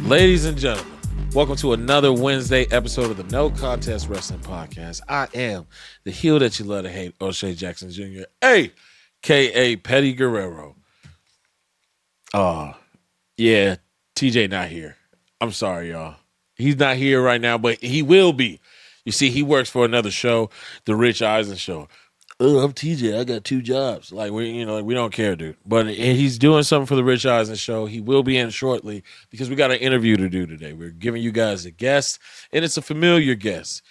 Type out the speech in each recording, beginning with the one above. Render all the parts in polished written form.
Ladies and gentlemen, welcome to another Wednesday episode of the No Contest Wrestling Podcast. I am the heel that you love to hate, O'Shea Jackson Jr., a.k.a. Petty Guerrero. Yeah, TJ not here. I'm sorry, y'all. He's not here right now, but he will be. You see, he works for another show, The Rich Eisen Show. Oh, I'm TJ. I got 2 jobs. We don't care, dude. But he's doing something for the Rich Eisen Show. He will be in shortly because we got an interview to do today. We're giving you guys a guest, and it's a familiar guest.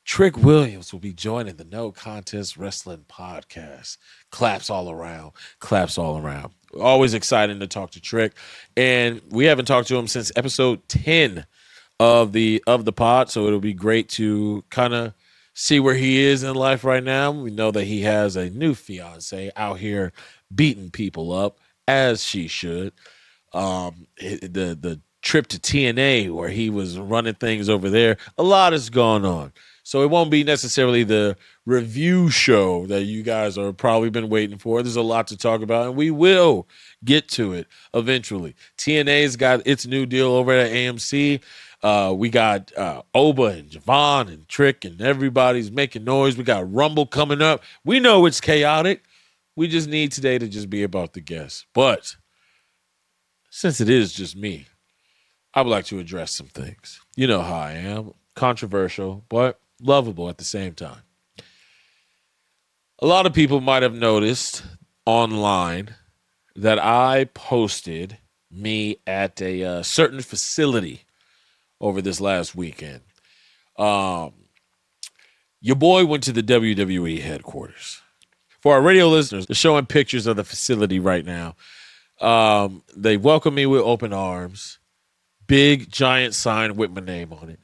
Trick Williams will be joining the No Contest Wrestling Podcast. Claps all around. Claps all around. Always exciting to talk to Trick, and we haven't talked to him since episode 10 of the pod, so it'll be great to kind of see where he is in life right now. We know that he has a new fiance out here beating people up, as she should. The trip to TNA where he was running things over there, a lot is going on. So it won't be necessarily the review show that you guys are probably been waiting for. There's a lot to talk about, and we will get to it eventually. TNA's got its new deal over at AMC. We got Oba and Javon and Trick, and everybody's making noise. We got Rumble coming up. We know it's chaotic. We just need today to just be about the guests. But since it is just me, I would like to address some things. You know how I am. Controversial, but lovable at the same time. A lot of people might have noticed online that I posted me at a certain facility over this last weekend. Your boy went to the WWE headquarters. For our radio listeners, they're showing pictures of the facility right now. They welcome me with open arms. Big, giant sign with my name on it.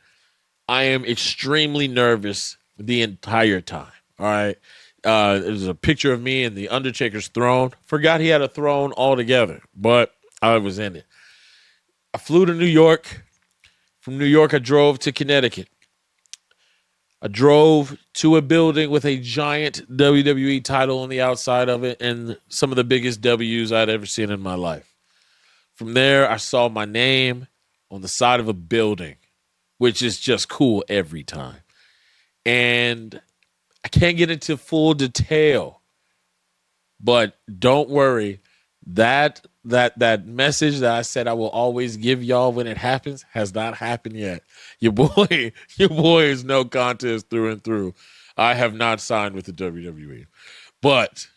I am extremely nervous the entire time, all right? There's a picture of me in the Undertaker's throne. Forgot he had a throne altogether, but I was in it. I flew to New York. From New York, I drove to Connecticut. I drove to a building with a giant WWE title on the outside of it and some of the biggest W's I'd ever seen in my life. From there, I saw my name on the side of a building, which is just cool every time. And I can't get into full detail, but don't worry. That message that I said I will always give y'all when it happens has not happened yet. Your boy is no contest through and through. I have not signed with the WWE. But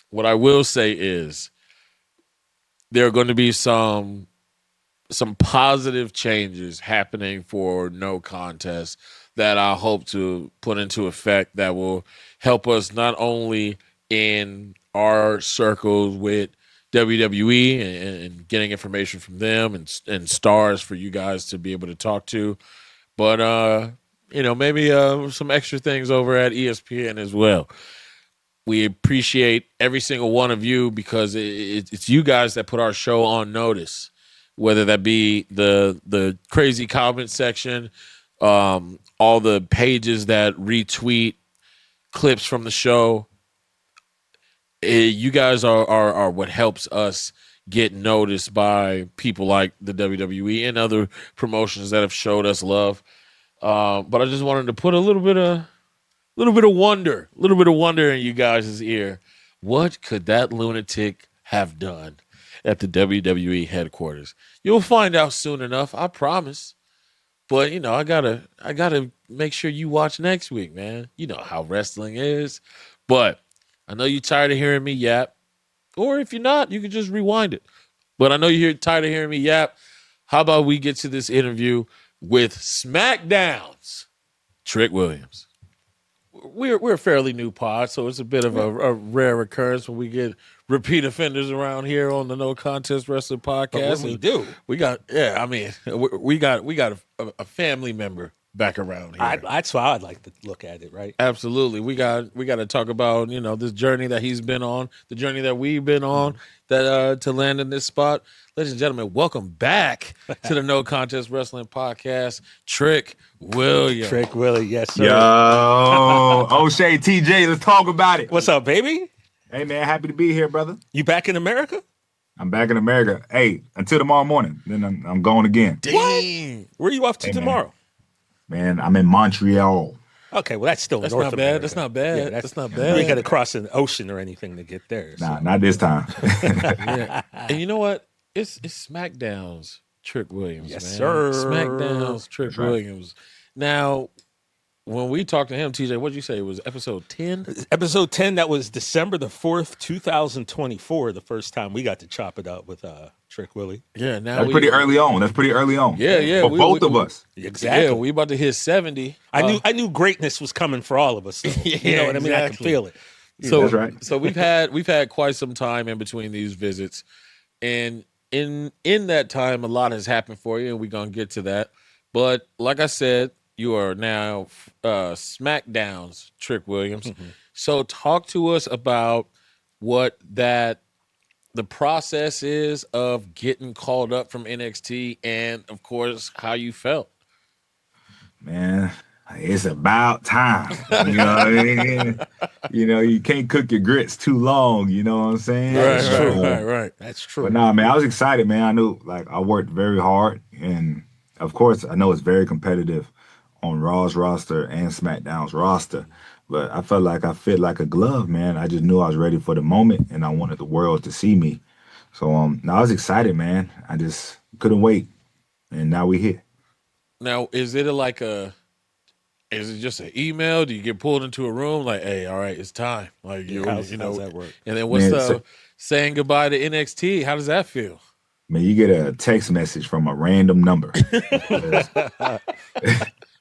what I will say is there are going to be some positive changes happening for no contest that I hope to put into effect that will help us not only in our circles with WWE and getting information from them and stars for you guys to be able to talk to, but maybe some extra things over at ESPN as well. We appreciate every single one of you because it's you guys that put our show on notice, whether that be the crazy comment section, all the pages that retweet clips from the show. You guys are what helps us get noticed by people like the WWE and other promotions that have showed us love. But I just wanted to put a little bit of wonder in you guys' ear. What could that lunatic have done at the WWE headquarters? You'll find out soon enough, I promise. But I gotta make sure you watch next week, man. You know how wrestling is. But I know you're tired of hearing me yap. Or if you're not, you can just rewind it. But I know you're tired of hearing me yap. How about we get to this interview with Smackdown's Trick Williams? We're a fairly new pod, so it's a bit of a rare occurrence when we get repeat offenders around here on the No Contest Wrestling Podcast. We got a family member back around here. That's how I'd like to look at it, right? Absolutely. We got to talk about, this journey that he's been on, the journey that we've been on, that to land in this spot. Ladies and gentlemen, welcome back to the No Contest Wrestling Podcast, Trick Williams. Trick Willie, yes, sir. Yo, O'Shea, TJ, let's talk about it. What's up, baby? Hey, man, happy to be here, brother. You back in America? I'm back in America. Hey, until tomorrow morning. Then I'm going again. Dang. Where are you off to Hey, man. tomorrow? Man, I'm in Montreal. Okay, well, that's still That's North not America. bad. That's not bad. Yeah, that's not You ain't got bad. to cross an ocean or anything to get there. Nah, So. not this time. Yeah. And you know what? It's SmackDown's Trick Williams, Yes, man. sir. SmackDown's Trick That's right. Williams. Now, when we talked to him, TJ, what'd you say? It was episode 10? Episode 10, that was December the 4th, 2024, the first time we got to chop it up with Trick Willie. Yeah, now That's pretty early on. Yeah. For both of us. Exactly. Yeah, we about to hit 70. I knew greatness was coming for all of us, though. You know what I mean? I can exactly. feel it. So That's right. So we've had quite some time in between these visits, and in that time, a lot has happened for you, and we're gonna get to that. But like I said, you are now SmackDown's Trick Williams. Mm-hmm. So talk to us about what the process is of getting called up from NXT, and of course how you felt. Man, it's about time. You know what I mean? You know, you can't cook your grits too long. You know what I'm saying? Right. That's true. But nah, man, I was excited, man. I knew, like, I worked very hard. And, of course, I know it's very competitive on Raw's roster and SmackDown's roster. But I felt like I fit like a glove, man. I just knew I was ready for the moment, and I wanted the world to see me. So I was excited, man. I just couldn't wait. And now we here. Now, is it is it just an email? Do you get pulled into a room like, hey, all right, it's time? Like, How's that work? And then what's Man, the saying goodbye to NXT? How does that feel? Man, you get a text message from a random number.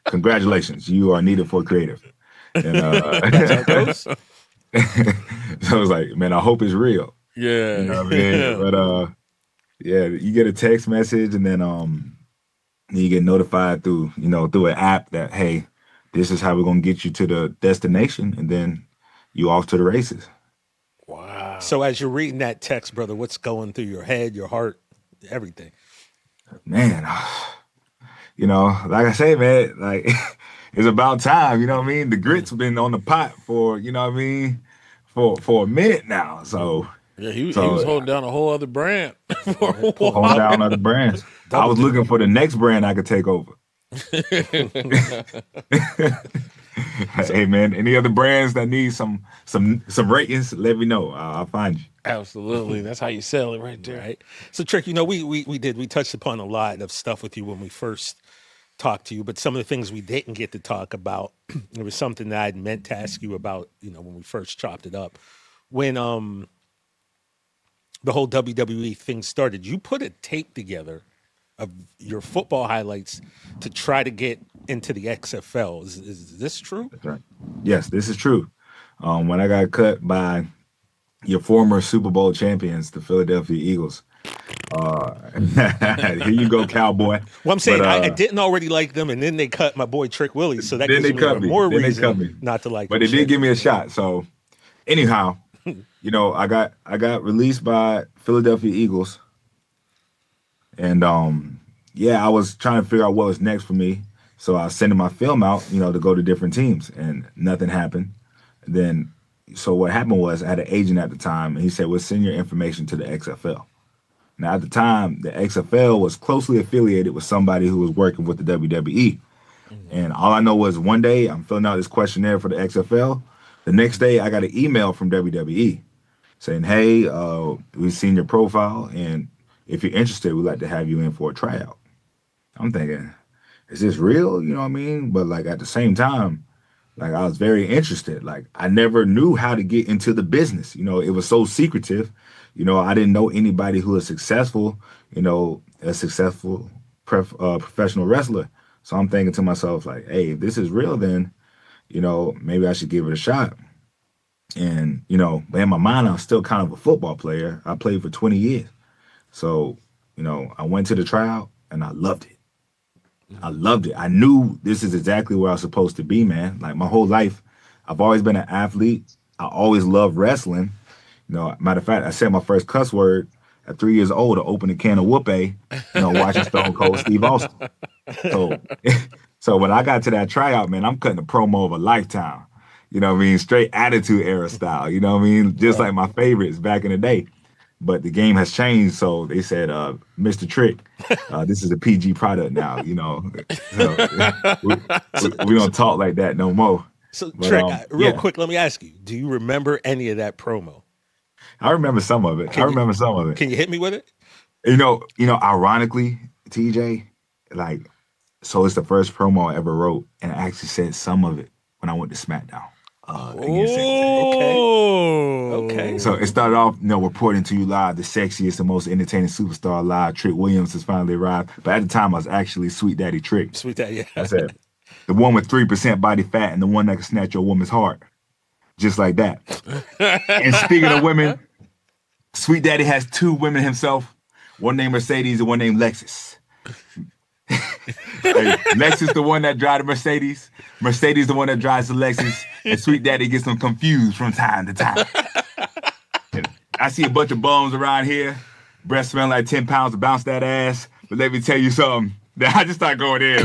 Congratulations, you are needed for creative. And That's how it goes. so I was like, man, I hope it's real. Yeah. You know what I mean? But yeah, you get a text message, and then you get notified through an app that, hey, this is how we're gonna get you to the destination, and then you off to the races. Wow. So as you're reading that text, brother, what's going through your head, your heart, everything? Man, like I say, man, like it's about time. You know what I mean? The grits have been on the pot for, for a minute now. So yeah, he was holding down a whole other brand. Holding down other brands. I was looking for the next brand I could take over. Hey man, any other brands that need some ratings, let me know. I'll find you. Absolutely. That's how you sell it right there. Right. So, Trick, we touched upon a lot of stuff with you when we first talked to you, but some of the things we didn't get to talk about, it was something that I'd meant to ask you about, when we first chopped it up. When the whole WWE thing started, you put a tape together of your football highlights to try to get into the XFL. Is this true? That's right. Yes, this is true. When I got cut by your former Super Bowl champions, the Philadelphia Eagles. Here you go, cowboy. Well, I'm saying I didn't already like them, and then they cut my boy Trick Willie, so that gives me even more reason not to like them. But they did give me a shot. So anyhow, I got released by Philadelphia Eagles. And I was trying to figure out what was next for me. So I was sending my film out, to go to different teams, and nothing happened. Then, so what happened was I had an agent at the time, and he said, "We'll send your information to the XFL." Now, at the time, the XFL was closely affiliated with somebody who was working with the WWE. And all I know was one day I'm filling out this questionnaire for the XFL. The next day, I got an email from WWE saying, "Hey, we've seen your profile, and if you're interested, we'd like to have you in for a tryout." I'm thinking, is this real? You know what I mean? But like at the same time, like I was very interested. Like I never knew how to get into the business. It was so secretive. I didn't know anybody who was successful, a successful professional wrestler. So I'm thinking to myself, like, hey, if this is real, then, maybe I should give it a shot. And, but in my mind, I was still kind of a football player. I played for 20 years. So, I went to the tryout and I loved it. I loved it. I knew this is exactly where I was supposed to be, man. Like my whole life, I've always been an athlete. I always loved wrestling. Matter of fact, I said my first cuss word at 3 years old to open a can of whoopee, watching Stone Cold Steve Austin. So when I got to that tryout, man, I'm cutting a promo of a lifetime. You know what I mean? Straight attitude era style. You know what I mean? Just like my favorites back in the day. but the game has changed. So they said, Mr. Trick, this is a PG product now. So we don't talk like that no more. So, But Trick, real yeah, quick, let me ask you: do you remember any of that promo? I remember some of it. Can you Can can you hit me with it? Ironically, TJ, like, so it's the first promo I ever wrote, and I actually said some of it when I went to Smackdown. Against Okay. So it started off, reporting to you live, the sexiest and most entertaining superstar alive, Trick Williams has finally arrived. But at the time, I was actually Sweet Daddy Trick. Sweet Daddy, yeah. I said, the one with 3% body fat and the one that can snatch your woman's heart. Just like that. And speaking of women, Sweet Daddy has two women himself. One named Mercedes and one named Lexus. Hey, Lexus the one that drives the Mercedes. Mercedes the one that drives the Lexus. And Sweet Daddy gets them confused from time to time. And I see a bunch of bums around here. Breath smelling like 10 pounds to bounce that ass. But let me tell you something. I just start going in.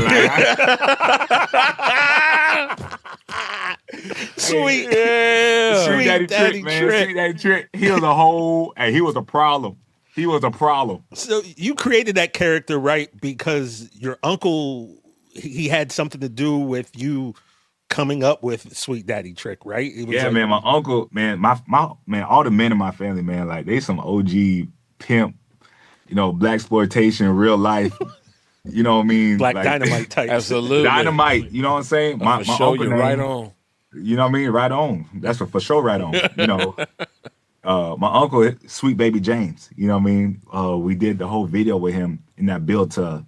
Sweet Daddy Trick, man. Sweet Daddy Trick. He was a problem. He was a problem. So you created that character, right? Because your uncle, he had something to do with you coming up with Sweet Daddy Trick, right? Man. My uncle, man, my man, all the men in my family, man, like they some OG pimp, black exploitation, real life. You know what I mean? Black like, dynamite type. Absolutely. Dynamite. You know what I'm saying? My uncle you're name, right on. You know what I mean? Right on. That's for sure right on. My uncle, Sweet Baby James, you know what I mean? We did the whole video with him in that build to,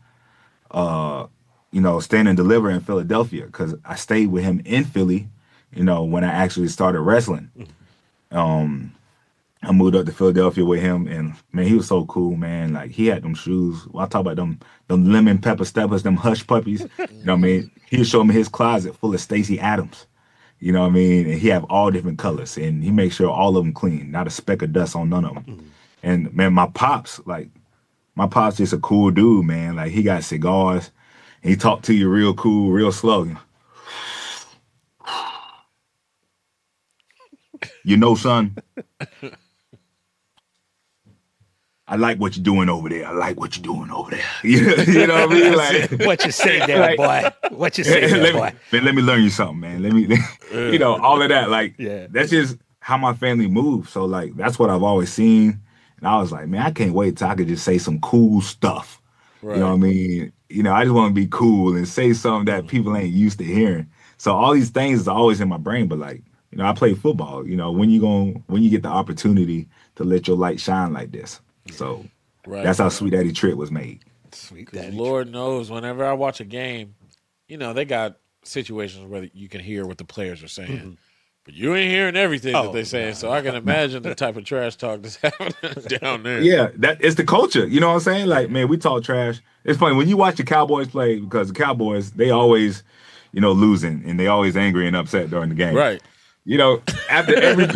Stand and Deliver in Philadelphia, because I stayed with him in Philly, when I actually started wrestling. I moved up to Philadelphia with him, and man, he was so cool, man. Like, he had them shoes. Well, I talk about them lemon pepper steppers, them hush puppies. You know what I mean? He would show me his closet full of Stacey Adams. You know what I mean? And he have all different colors, and he makes sure all of them clean, not a speck of dust on none of them. And man, my pops just a cool dude, man. Like, he got cigars, and he talked to you real cool, real slow. Son, I like what you're doing over there. I like what you're doing over there. You know what I mean? Like, what you say there, boy? What you say there, boy? Man, let me learn you something, man. All of that. Like, that's just how my family moves. So, like, that's what I've always seen. And I was like, man, I can't wait till I could just say some cool stuff. Right. You know what I mean? I just want to be cool and say something that people ain't used to hearing. So all these things is always in my brain. But, like, I play football. When you get the opportunity to let your light shine like this. So that's how Sweet Daddy Trick was made. Sweet Daddy Lord knows, whenever I watch a game, they got situations where you can hear what the players are saying. But you ain't hearing everything that they're saying. So I can imagine the type of trash talk that's happening down there. Yeah, it's the culture. You know what I'm saying? Like, man, we talk trash. It's funny when you watch the Cowboys play, because the Cowboys, they always, losing, and they always angry and upset during the game. Right. After every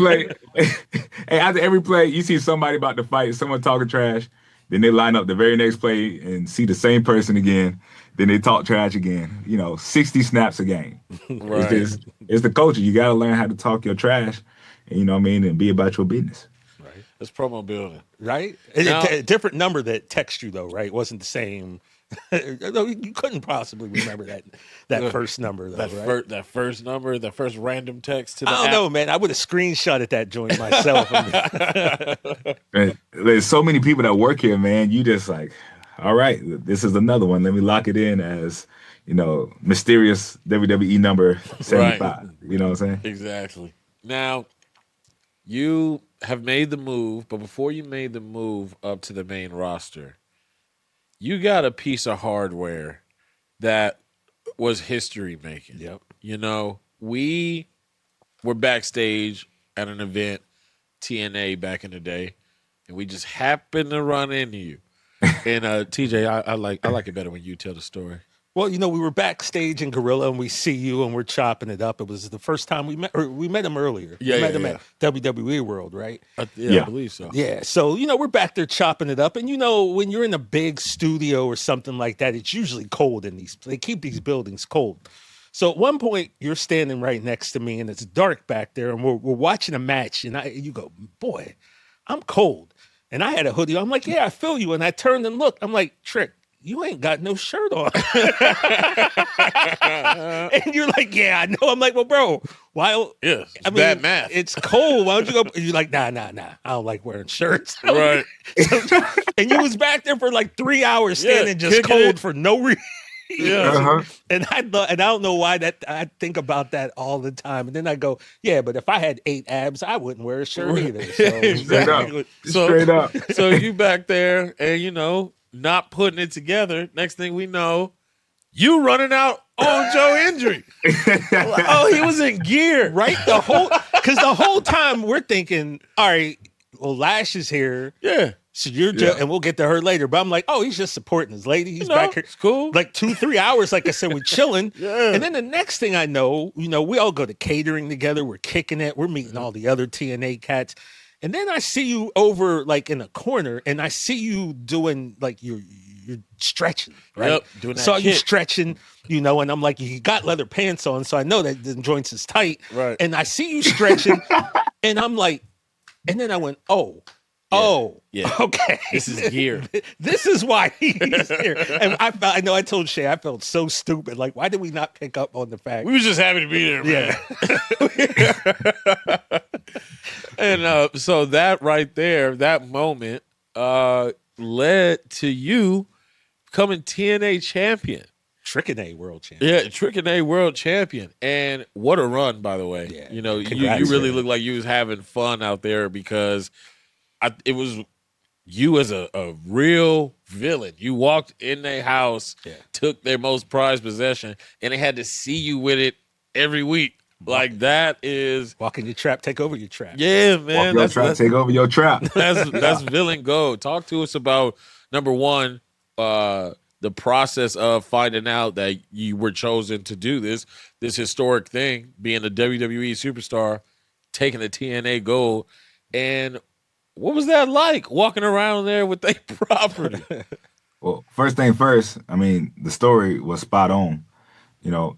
play, you see somebody about to fight, someone talking trash, then they line up the very next play and see the same person again, then they talk trash again. 60 snaps a game. Right. It's the culture. You got to learn how to talk your trash, and be about your business. Right. It's promo building. Right? A different number that text you, though, right? It wasn't the same. You couldn't possibly remember that first number, though, right? That first number, the first random text to the I don't know, man. I would have screenshotted that joint myself. Man, there's so many people that work here, man. You just like, all right, this is another one. Let me lock it in as, mysterious WWE number 75. Right. You know what I'm saying? Exactly. Now, you have made the move, but before you made the move up to the main roster, you got a piece of hardware that was history making. Yep. We were backstage at an event, TNA back in the day, and we just happened to run into you. And TJ, I like it better when you tell the story. Well, we were backstage in Gorilla, and we see you, and we're chopping it up. It was the first time we met him earlier. We met him at WWE World, right? I believe so. Yeah, so, we're back there chopping it up. And, when you're in a big studio or something like that, it's usually cold they keep these buildings cold. So at one point, you're standing right next to me, and it's dark back there, and we're watching a match, and you go, boy, I'm cold. And I had a hoodie. I'm like, yeah, I feel you. And I turned and looked. I'm like, Trick, you ain't got no shirt on. And you're like, yeah, I know. I'm like, well, bro, why? Yeah, bad math. It's cold. Why don't you go? You're like, nah. I don't like wearing shirts. Right. And you was back there for like 3 hours standing just cold for no reason. Yeah. And I don't know why I think about that all the time. And then I go, yeah, but if I had 8 abs, I wouldn't wear a shirt either. So, exactly. Straight up. So you back there and not putting it together. Next thing we know, you running out on Joe Hendry. Oh, he was in gear. Right? The whole time we're thinking, all right, well, Lash is here. Yeah. So you're just, and we'll get to her later. But I'm like, oh, he's just supporting his lady. He's back here. It's cool. Like 2-3 hours, like I said, we're chilling. Yeah. And then the next thing I know, we all go to catering together. We're kicking it. We're meeting all the other TNA cats. And then I see you over like in a corner, and I see you doing like you're stretching, right? Yep, doing that so you kick. stretching, and I'm like, you got leather pants on, so I know that the joints is tight. Right. And I see you stretching, and I'm like, and then I went, yeah. Okay. This is gear. This is why he's here. And I know I told Shay, I felt so stupid. Like, why did we not pick up on the fact? We was just happy to be there, man. Yeah. And so that right there, that moment, led to you becoming TNA champion. TNA World Champion. Yeah, TNA World Champion. And what a run, by the way. Yeah. You really look like you was having fun out there because it was you as a real villain. You walked in their house, took their most prized possession, and they had to see you with it every week. Like that is walk in your trap, take over your trap. Yeah, man. Walk your trap, take over your trap. That's villain go. Talk to us about number one, the process of finding out that you were chosen to do this historic thing, being a WWE superstar, taking the TNA gold, and what was that like walking around there with their property? Well, first thing first, I mean, the story was spot on.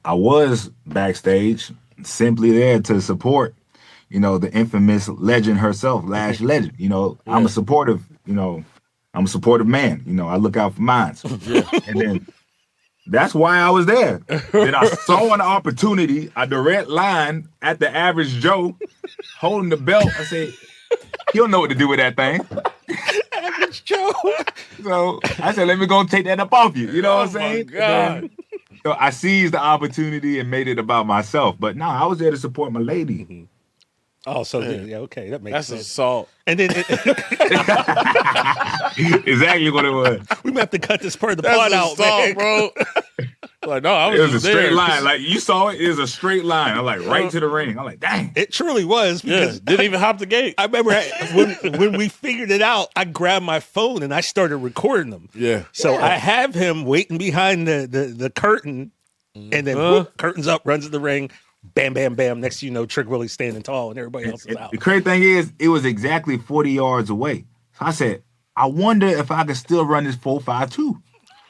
I was backstage, simply there to support, the infamous legend herself, Lash Legend. I'm a supportive, I'm a supportive man. I look out for mine. And then that's why I was there. Then I saw an opportunity, a direct line at the average Joe holding the belt. I said, he don't know what to do with that thing. Average Joe. So I said, let me go and take that up off you. You know what I'm saying? My God. So I seized the opportunity and made it about myself. But no, I was there to support my lady. Mm-hmm. Oh, so okay, that makes That's sense. assault. And then Exactly what it was. we might have to cut this part of the That's pod out, assault, man. bro. Like, no, I was It was a just straight there. line. Like you saw it, it was a straight line. I'm like right to the ring. I'm like, dang. It truly was Yeah, because didn't even hop the gate. I remember when we figured it out, I grabbed my phone and I started recording them. Yeah. So I have him waiting behind the curtain, and then whoop, curtains up, runs to the ring, bam, bam, bam. Next thing you know, Trick Willie's standing tall and everybody else is out. The crazy thing is, it was exactly 40 yards away. So I said, I wonder if I could still run this 4.52.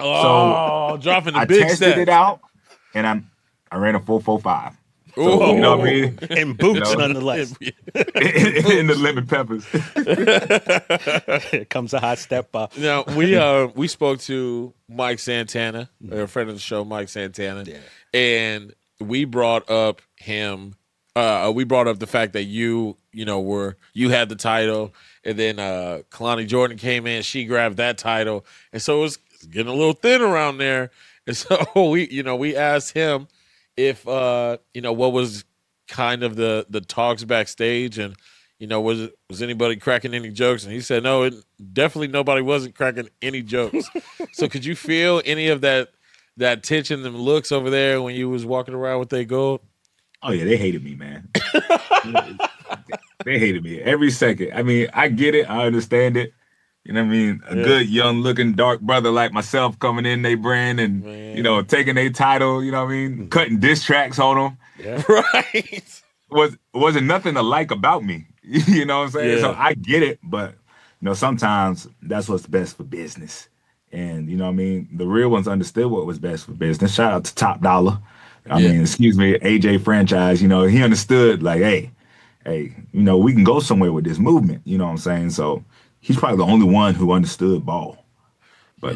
Oh, dropping the I big tested step. it out, and I ran a 4.45. So, you know what I mean? And boots, You know? nonetheless. in the lemon peppers. Here comes a hot step. Now we spoke to Mike Santana, a friend of the show, Mike Santana, and we brought up him. We brought up the fact that you had the title, and then Kalani Jordan came in, she grabbed that title, and so it was getting a little thin around there. And so we asked him if what was kind of the talks backstage, and was anybody cracking any jokes? And he said no, definitely nobody wasn't cracking any jokes. So could you feel any of that tension, them looks over there when you was walking around with their gold? Oh yeah, they hated me, man. They hated me every second. I mean, I get it, I understand it. You know what I mean? A good, young-looking, dark brother like myself coming in their brand and, taking their title, you know what I mean? Cutting diss tracks on them. Yeah. Right. Wasn't nothing to like about me. You know what I'm saying? Yeah. So I get it, but, sometimes that's what's best for business. And, you know what I mean? The real ones understood what was best for business. Shout out to Top Dollar. I mean, AJ Franchise, he understood, like, hey, we can go somewhere with this movement. You know what I'm saying? So, he's probably the only one who understood ball. But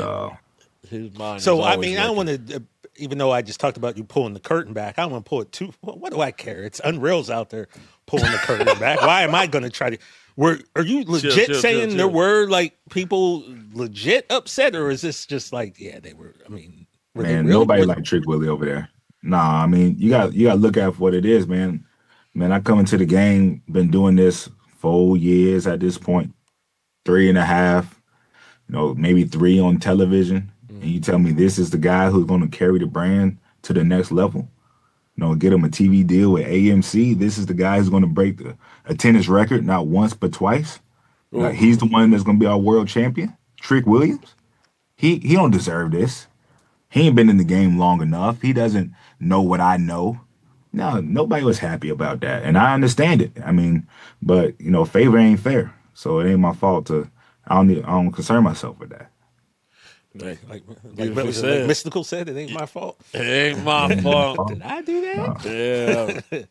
His mind is So I always mean, I don't working. want to. Even though I just talked about you pulling the curtain back, I don't want to pull it too. What do I care? It's Unreal's out there pulling the curtain back. Why am I going to try to? Are you legit chill, saying chill. there were like people legit upset, or is this just like, yeah, they were? I mean, were they man, really? nobody like Trick Willie over there. Nah, I mean, you got to look at what it is, man. Man, I come into the game, been doing this 4 years at this point, 3.5, maybe 3 on television. And you tell me this is the guy who's going to carry the brand to the next level. Get him a TV deal with AMC. This is the guy who's going to break the attendance record not once but twice. Like, he's the one that's going to be our world champion. Trick Williams. He don't deserve this. He ain't been in the game long enough. He doesn't know what I know. No, nobody was happy about that, and I understand it. I mean, but favor ain't fair, so it ain't my fault to. I don't concern myself with that. Like said. Mystical said, it ain't my fault. It ain't my fault. Did I do that? Yeah.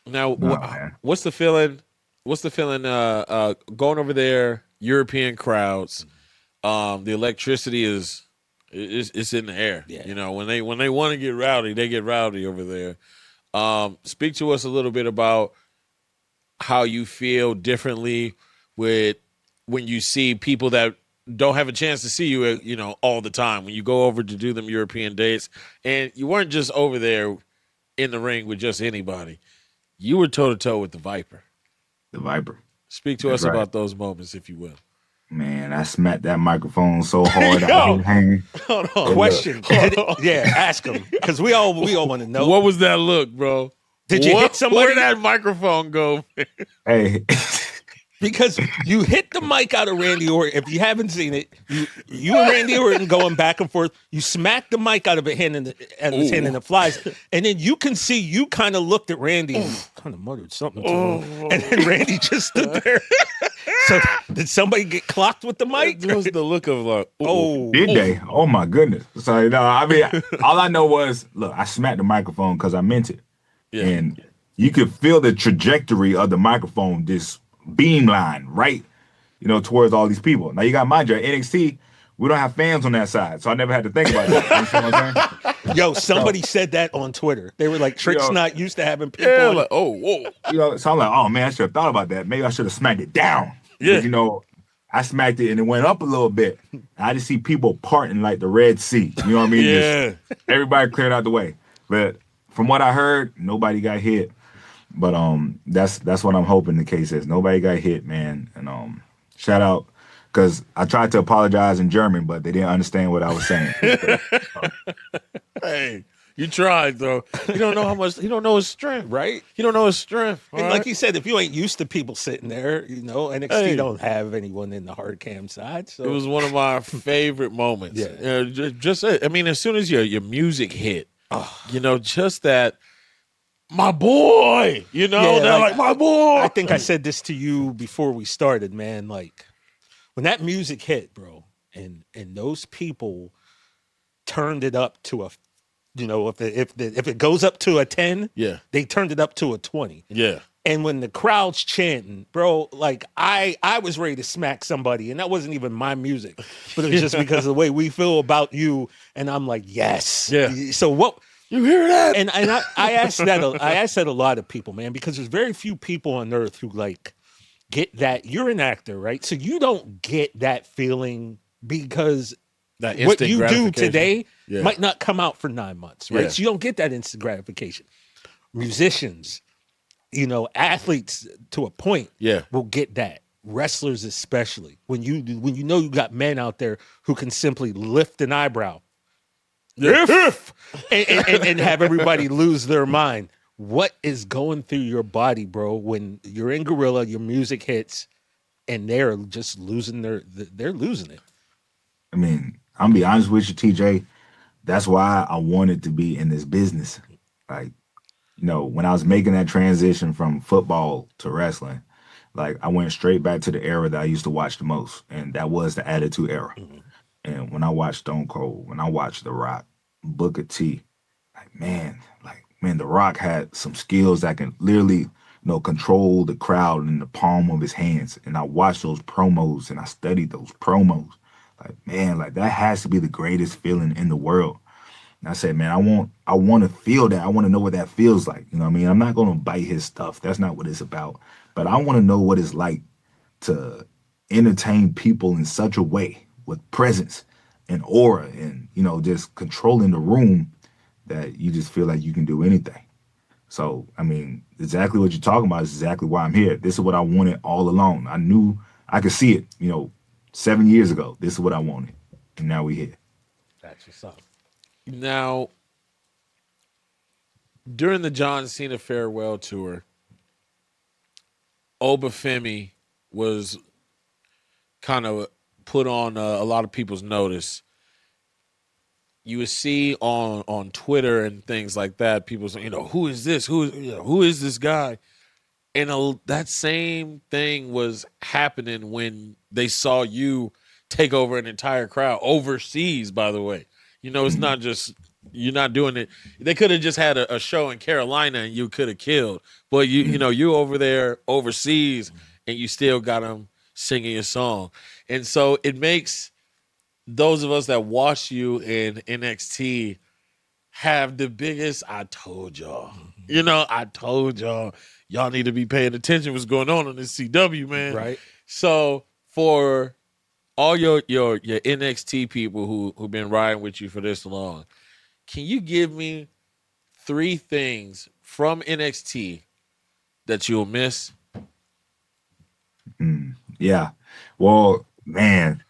Now, Man. what's the feeling? What's the feeling? Going over there, European crowds. The electricity is it's in the air. Yeah. When they want to get rowdy, they get rowdy over there. Speak to us a little bit about how you feel differently with when you see people that don't have a chance to see you, all the time. When you go over to do them European dates, and you weren't just over there in the ring with just anybody. You were toe to toe with the Viper. The Viper. Speak to That's us right. about those moments, if you will. Man, I smacked that microphone so hard I was hanging. Hold on. Question. Yeah, ask him because we all want to know. What was that look, bro? Did you hit somebody? Where'd that microphone go? Hey, Because you hit the mic out of Randy Orton. If you haven't seen it, you and Randy Orton going back and forth. You smack the mic out of his hand and it flies. And then you can see you kind of looked at Randy and kind of muttered something to him. And then Randy just stood there. So did somebody get clocked with the mic? It was the look of like, did they? Oh my goodness. So no, I mean, all I know was, look, I smacked the microphone because I meant it. Yeah. And you could feel the trajectory of the microphone, this beam line, right? Towards all these people. Now you got mind you, at NXT, we don't have fans on that side, so I never had to think about that. You see what I'm saying? Yo, somebody said that on Twitter. They were like, Trick's not used to having people. Yeah, on- like, whoa. So I'm like, oh man, I should have thought about that. Maybe I should have smacked it down. Yeah. I smacked it and it went up a little bit. I just see people parting like the Red Sea. You know what I mean? Yeah. Just everybody cleared out the way. But from what I heard, nobody got hit. But that's what I'm hoping the case is. Nobody got hit, man. And shout out, because I tried to apologize in German, but they didn't understand what I was saying. Hey, you tried though. You don't know how much. You don't know his strength, Right? You don't know his strength. And like you said, if you ain't used to people sitting there, NXT Hey. don't have anyone in the hard cam side. So It was one of my favorite moments. Yeah. Just I mean, as soon as your music hit, just that, my boy. Yeah, they're like my boy. I think I said this to you before we started, man. Like when that music hit, bro, and those people turned it up to a, if it goes up to a 10, Yeah. they turned it up to a 20. Yeah. And when the crowd's chanting, bro, like I was ready to smack somebody, and that wasn't even my music, but it was just because of the way we feel about you. And I'm like, yes. Yeah. So what? You hear that? And I asked that. I asked that a lot of people, man, because there's very few people on earth who like get that. You're an actor, right? So you don't get that feeling because That what instant you do gratification. today Yeah. might not come out for 9 months, right? Yeah. So you don't get that instant gratification. Musicians, athletes to a point, Yeah. will get that. Wrestlers especially, when you you got men out there who can simply lift an eyebrow, and have everybody lose their mind. What is going through your body, bro, when you're in Gorilla, your music hits, and they're just losing they're losing it. I mean, I'm gonna be honest with you, TJ. That's why I wanted to be in this business. Like, when I was making that transition from football to wrestling, like I went straight back to the era that I used to watch the most, and that was the Attitude Era. Mm-hmm. And when I watched Stone Cold, when I watched The Rock, Booker T, man, The Rock had some skills that can literally control the crowd in the palm of his hands. And I watched those promos and I studied those promos. Like, man, like that has to be the greatest feeling in the world. And I said, man, I want to feel that. I want to know what that feels like. You know what I mean? I'm not going to bite his stuff. That's not what it's about. But I want to know what it's like to entertain people in such a way with presence and aura and, just controlling the room that you just feel like you can do anything. So, I mean, exactly what you're talking about is exactly why I'm here. This is what I wanted all along. I knew I could see it, 7 years ago. This is what I wanted. And now we're here. That's what's up. Now, during the John Cena farewell tour, Obafemi was kind of put on a lot of people's notice. You would see on Twitter and things like that, people saying, who is this? Who is this guy? And that same thing was happening when they saw you take over an entire crowd overseas, by the way. It's not just, you're not doing it. They could have just had a show in Carolina and you could have killed. But you over there overseas and you still got them singing your song. And so it makes those of us that watch you in NXT have the biggest, I told y'all. I told y'all. Y'all need to be paying attention what's going on this CW, man. Right. So for all your NXT people who've been riding with you for this long, can you give me 3 things from NXT that you'll miss? Yeah. Well, man,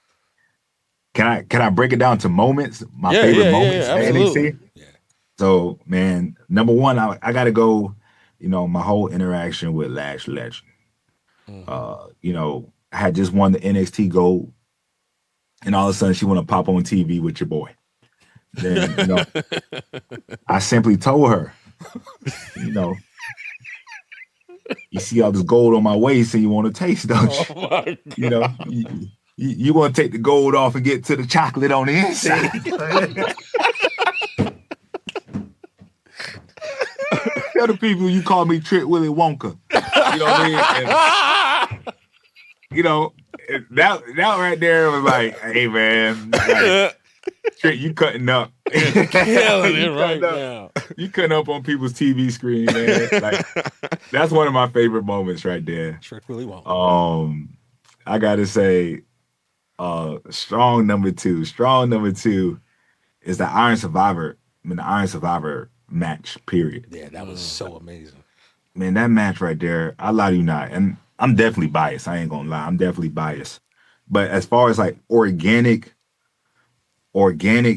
can I break it down to moments? My favorite moments at NXT? Yeah. So, man, number one, I got to go, my whole interaction with Lash Legend. I had just won the NXT Gold, and all of a sudden she want to pop on TV with your boy. Then, I simply told her, you see all this gold on my waist and you want to taste, don't you? Oh my God. You want to take the gold off and get to the chocolate on the inside. Tell the people you call me Trick Willy Wonka. You know what I mean? And, that right there was like, hey man, like, Trick, you cutting up. Killing it right now. You cutting up on people's TV screen, man. Like, that's one of my favorite moments right there. Trick Willy Wonka. I gotta say, strong number two is the Iron Survivor match, period. Yeah, that was so amazing. Man, that match right there, I lie to you not. And I'm definitely biased. I ain't gonna lie. I'm definitely biased. But as far as like organic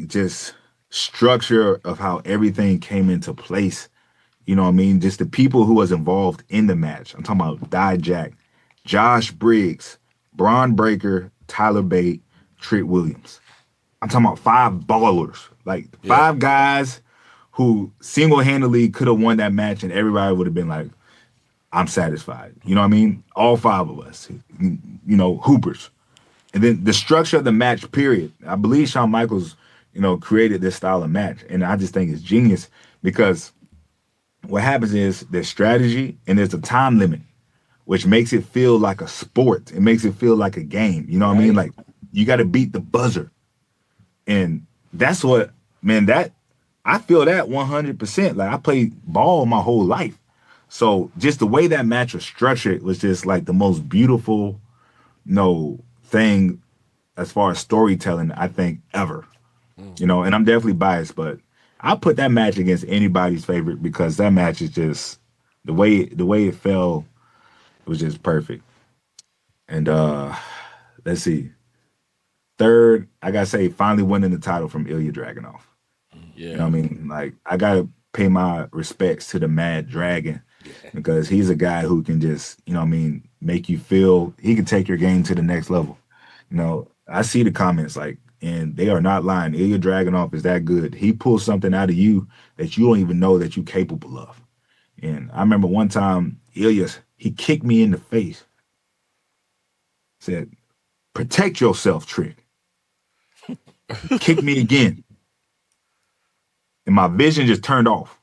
just structure of how everything came into place, you know what I mean? Just the people who was involved in the match. I'm talking about Dijak, Josh Briggs, Braun Breaker, Tyler Bate, Trick Williams. I'm talking about 5 ballers. Like 5 guys who single-handedly could have won that match and everybody would have been like, I'm satisfied. You know what I mean? All 5 of us, hoopers. And then the structure of the match, period. I believe Shawn Michaels, created this style of match. And I just think it's genius because what happens is there's strategy and there's a time limit, which makes it feel like a sport. It makes it feel like a game. You know what I mean? Like, you got to beat the buzzer. And that's what, man, I feel that 100%. Like, I played ball my whole life. So just the way that match was structured was just like the most beautiful, thing as far as storytelling, I think, ever. And I'm definitely biased, but I put that match against anybody's favorite because that match is just the way it fell, it was just perfect. And let's see. Third, I gotta say, finally winning the title from Ilja Dragunov. Yeah. You know what I mean? Like, I gotta pay my respects to the Mad Dragon because he's a guy who can just, make you feel he can take your game to the next level. I see the comments like, and they are not lying. Ilja Dragunov is that good. He pulls something out of you that you don't even know that you're capable of. And I remember one time, Ilja, he kicked me in the face. Said, protect yourself, Trick. Kick me again. And my vision just turned off,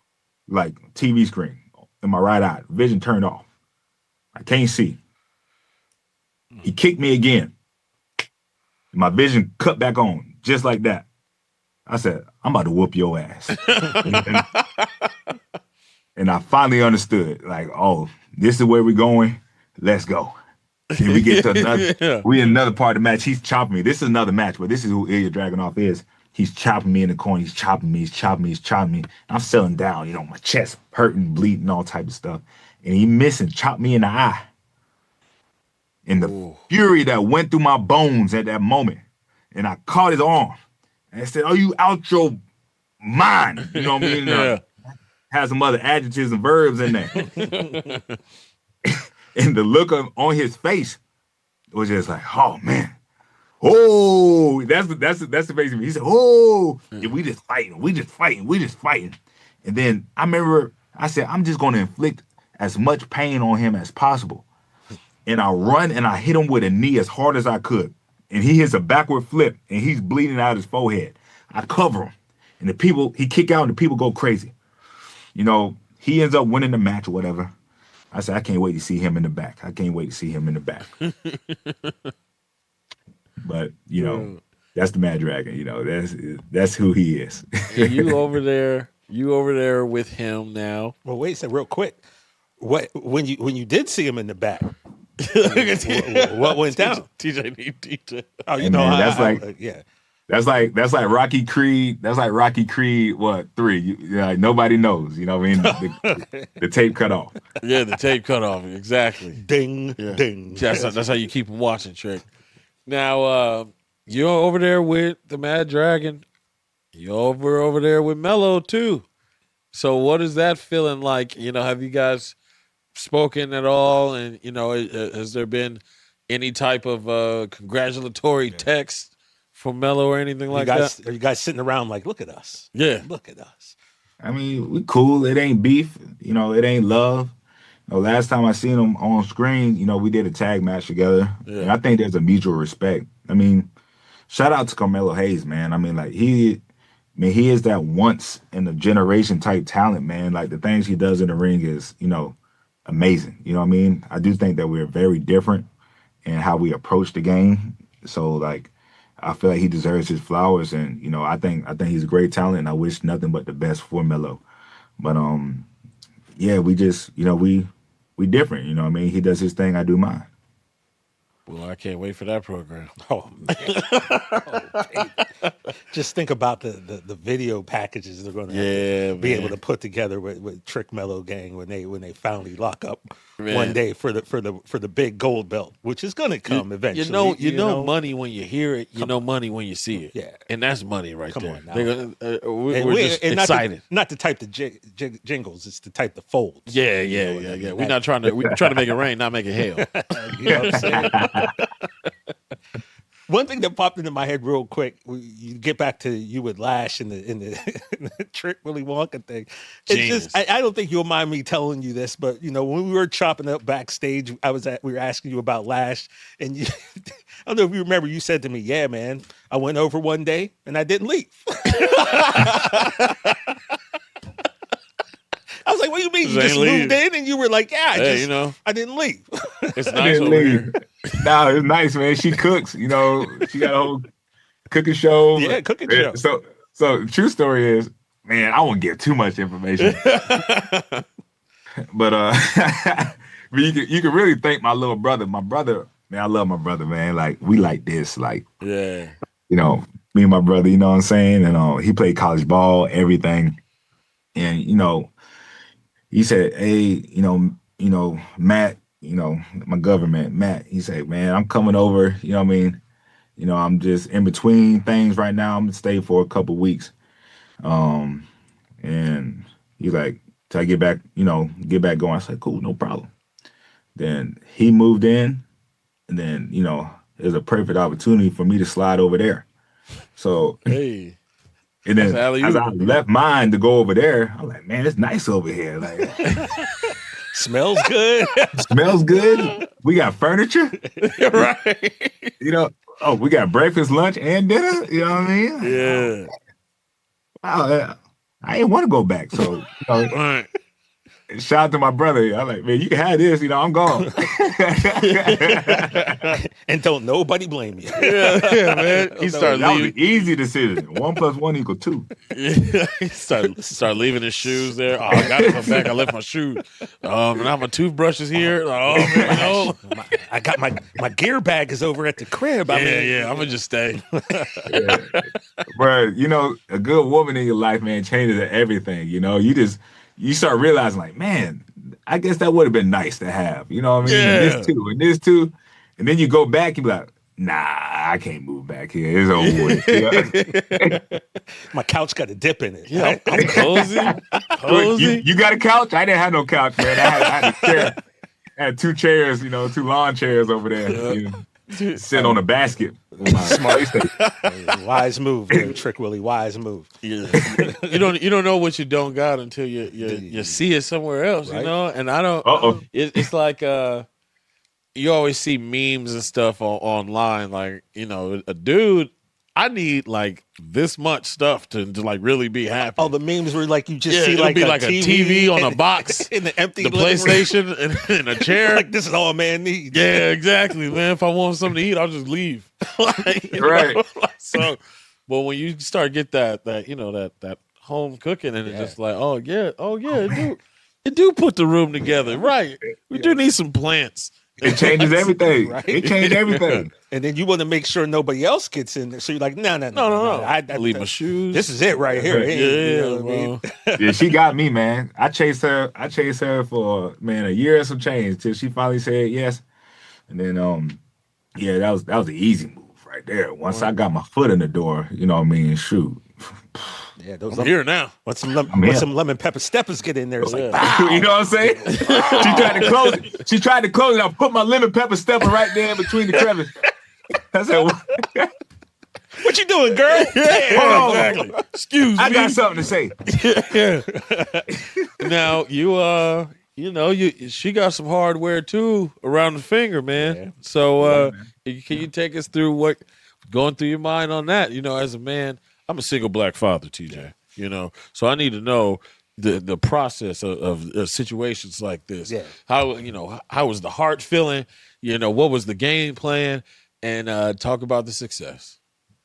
like TV screen in my right eye. Vision turned off. I can't see. He kicked me again. My vision cut back on, just like that. I said, I'm about to whoop your ass. And I finally understood, like, oh, this is where we're going. Let's go. And we get to another, we in another part of the match. He's chopping me. This is another match, but this is who Ilja Dragunov is. He's chopping me in the corner. He's chopping me. He's chopping me. He's chopping me. I'm settling down, my chest hurting, bleeding, all type of stuff. And he missed and chopped me in the eye. And the fury that went through my bones at that moment. And I caught his arm. And I said, are you out your mind? You know what I mean? Yeah. Has some other adjectives and verbs in there. And the look on his face was just like, oh, man. Oh, that's the face of me. He said, oh, yeah, we just fighting. And then I remember I said, I'm just going to inflict as much pain on him as possible. And I run and I hit him with a knee as hard as I could. And he hits a backward flip and he's bleeding out his forehead. I cover him. And he kick out and the people go crazy. He ends up winning the match or whatever. I said, I can't wait to see him in the back. But, that's the Mad Dragon. That's who he is. You over there with him now. Well, wait a second, real quick. When you did see him in the back, what went down? TJ. Oh, yeah. That's like Rocky Creed. That's like Rocky Creed. What 3? Nobody knows. You know what I mean? The tape cut off. Yeah, the tape cut off. Exactly. Ding, ding. That's how you keep them watching, Trick. Now you're over there with the Mad Dragon. You're over there with Mello too. So what is that feeling like? Have you guys spoken at all? And has there been any type of congratulatory text from Mello or anything like that? Are you guys sitting around like, look at us? Yeah. Look at us. I mean, we cool. It ain't beef. It ain't love. Last time I seen him on screen, we did a tag match together. Yeah. And I think there's a mutual respect. I mean, shout out to Carmelo Hayes, man. I mean, like he is that once in a generation type talent, man. Like the things he does in the ring is, amazing. You know what I mean? I do think that we're very different in how we approach the game. So like, I feel like he deserves his flowers, and I think he's a great talent, and I wish nothing but the best for Mello. But yeah, we just we different. You know what I mean? He does his thing, I do mine. Well, I can't wait for that program. Oh, man. Just think about the video packages they're going to be able to put together with Trick Mello Gang when they finally lock up one day for the big gold belt, which is going to come eventually. You know money when you hear it. You know money when you see it. Yeah, and that's money right there. On now. We're just excited. Not to type the jingles, it's to type the folds. Yeah. We're not trying to make it rain, not make it hail. You know what I'm saying? One thing that popped into my head real quick, you get back to you with Lash and the Trick Willy Wonka thing. It's just I don't think you'll mind me telling you this, but when we were chopping up backstage, we were asking you about Lash, and I don't know if you remember, you said to me, "Yeah, man, I went over one day and I didn't leave." I was like, what do you mean? You just moved in? And you were like, yeah, I didn't leave. It's nice over here. No, it's nice, man. She cooks, she got a whole cooking show. Yeah, cooking show. So the true story is, man, I won't give too much information. But you can really thank my little brother. My brother, man, I love my brother, man. Like, we like this. Like, yeah. Me and my brother, you know what I'm saying? And he played college ball, everything. And, he said, hey, Matt, my government, Matt, he said, man, I'm coming over, you know what I mean? I'm just in between things right now. I'm going to stay for a couple weeks. And he's like, till I get back going. I said, cool, no problem. Then he moved in, and then, it was a perfect opportunity for me to slide over there. So, hey. And then as I left mine to go over there, I'm like, man, it's nice over here. Like, smells good. Smells good. We got furniture. Right. We got breakfast, lunch, and dinner. You know what I mean? Yeah. I didn't want to go back. So, right. shout out to my brother. I'm like, man, you can have this. I'm gone. And don't nobody blame you. Yeah, man. He started That was leaving. an easy decision. 1 + 1 = 2. He started leaving his shoes there. Oh, I got to come back. I left my shoes. Now my toothbrush is here. Oh man, no. I got my gear bag is over at the crib. Yeah. I'm gonna just stay. Yeah. But a good woman in your life, man, changes everything. You start realizing, like, man, I guess that would have been nice to have. You know what I mean? Yeah. And this too. And then you go back and be like, nah, I can't move back here. It's over with. My couch got a dip in it. Yeah, I'm cozy. You got a couch? I didn't have no couch, man. I had a chair. I had 2 chairs, 2 lawn chairs over there. Sit on a basket. Smart. Wise move, there, Trick Willie. Wise move. Yeah. You don't know what you don't got until you see it somewhere else, right? And I don't. It's like you always see memes and stuff online, like a dude. I need like this much stuff to like really be happy. Oh, the memes were like you just see it'll like be a like a TV on a box in the empty the PlayStation and a chair. Like this is all a man needs. Yeah, exactly, man. If I want something to eat, I'll just leave. Right. So, but when you start get that home cooking and it's just like, it do put the room together, right? We do need some plants. It changes everything. Right? It changed everything. And then you want to make sure nobody else gets in there. So you're like, no. I leave my shoes. This is it right here. Yeah, what I mean? Yeah, she got me, man. I chased her for a year and some change till she finally said yes. And then that was the easy move right there. Once I got my foot in the door, shoot. Yeah, those I'm here now. Once some lemon pepper steppers get in there, it's like, wow. You know what I'm saying? She tried to close it. I put my lemon pepper stepper right there in between the crevice. I said, what you doing, girl? Hold on. Exactly. Excuse me. I got something to say. Now she got some hardware too around the finger, man. Yeah. So can you take us through what going through your mind on that? As a man, I'm a single black father, TJ. So I need to know the process of situations like this. Yeah. How was the heart feeling? What was the game plan? And talk about the success.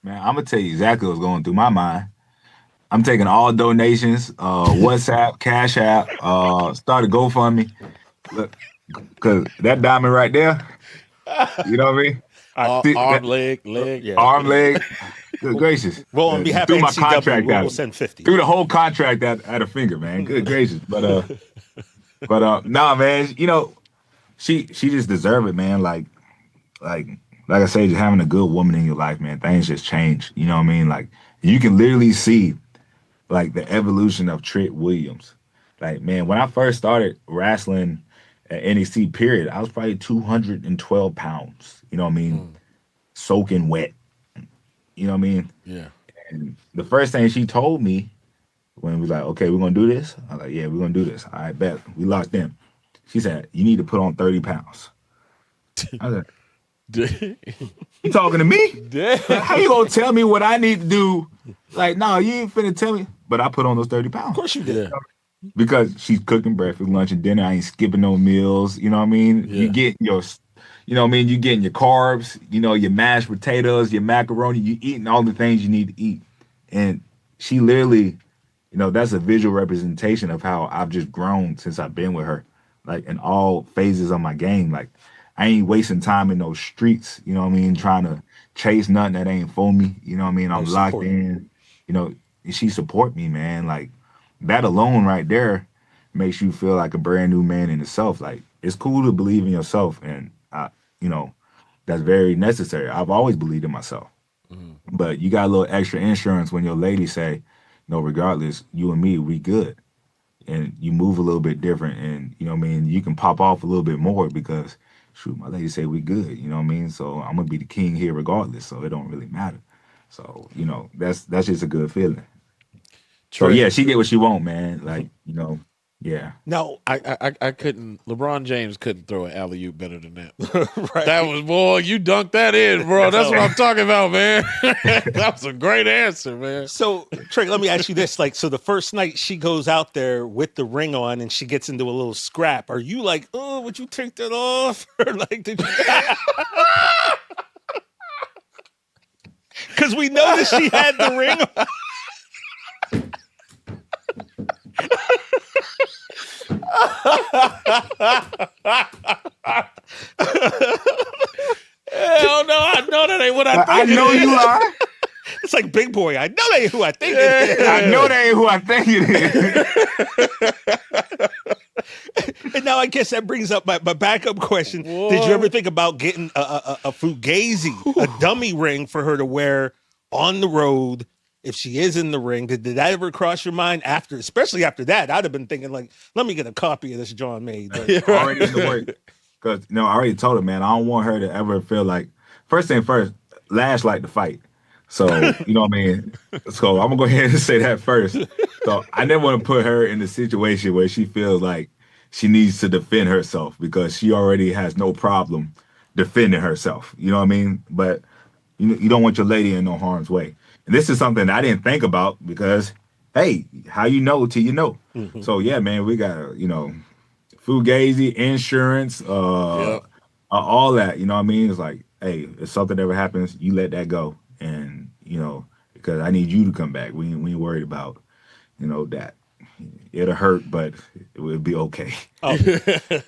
Man, I'm gonna tell you exactly what's going through my mind. I'm taking all donations, WhatsApp, Cash App, start a GoFundMe. Look, because that diamond right there, you know what I mean? Arm, leg. Yeah. Arm, leg. Good gracious. Well, on behalf through of my NCW, contract we'll out. send 50. Through the whole contract at a finger, man. Good gracious. But nah, man, she just deserved it, man. Like I say, just having a good woman in your life, man, things just change. You know what I mean? Like you can literally see like the evolution of Trick Williams. Like, man, when I first started wrestling at NXT period, I was probably 212 pounds. You know what I mean? Soaking wet. You know what I mean? Yeah. And the first thing she told me when we was like, okay, we're going to do this. I was like, yeah, we're going to do this. All right, bet. We locked in. She said, you need to put on 30 pounds. I was like, you talking to me? How you going to tell me what I need to do? Like, no, you ain't finna tell me. But I put on those 30 pounds. Of course you did. Because she's cooking breakfast, lunch, and dinner. I ain't skipping no meals. You know what I mean? Yeah. You get your... You know what I mean? You getting your carbs, your mashed potatoes, your macaroni, you eating all the things you need to eat. And she literally, that's a visual representation of how I've just grown since I've been with her. Like in all phases of my game. Like I ain't wasting time in those streets, you know what I mean? Trying to chase nothing that ain't for me. You know what I mean? I'm locked in, and she support me, man. Like that alone right there makes you feel like a brand new man in itself. Like it's cool to believe in yourself, and that's very necessary. I've always believed in myself. But you got a little extra insurance when your lady say, regardless, you and me, we good. And you move a little bit different, and you can pop off a little bit more because shoot, my lady say we good, you know what I mean? So I'm gonna be the king here regardless, so it don't really matter. So, that's just a good feeling. So yeah, she get what she want, man. Like, Yeah. Now, I couldn't. LeBron James couldn't throw an alley oop better than that. right. That was, boy, you dunked that in, bro. That's what I'm talking about, man. That was a great answer, man. So, Trey, let me ask you this. Like, so the first night she goes out there with the ring on and she gets into a little scrap, are you like, oh, would you take that off? Or like, did you? Because we noticed she had the ring on. Hell no, I know that ain't what I think. I know it is. you are. It's like Big Boy. I know that ain't who I think it is. I know that ain't who I think it is. And now I guess that brings up my backup question. What? Did you ever think about getting a fugazi, a dummy ring for her to wear on the road if she is in the ring? Did that ever cross your mind after, especially after that? I'd have been thinking like, let me get a copy of this John made. Like, Already in the work. Because, I already told her, man, I don't want her to ever feel like, first thing first, Lash like to fight. So, you know what I mean? So I'm going to go ahead and say that first. So I never want to put her in a situation where she feels like she needs to defend herself because she already has no problem defending herself. You know what I mean? But you don't want your lady in no harm's way. And this is something I didn't think about because, hey, how you know till you know. Mhm. So, yeah, man, we got to, fugazi, insurance, Yep. all that. You know what I mean? It's like, hey, if something ever happens, you let that go. And, because I need you to come back. We ain't worried about, that. It'll hurt, but it will be okay. Oh.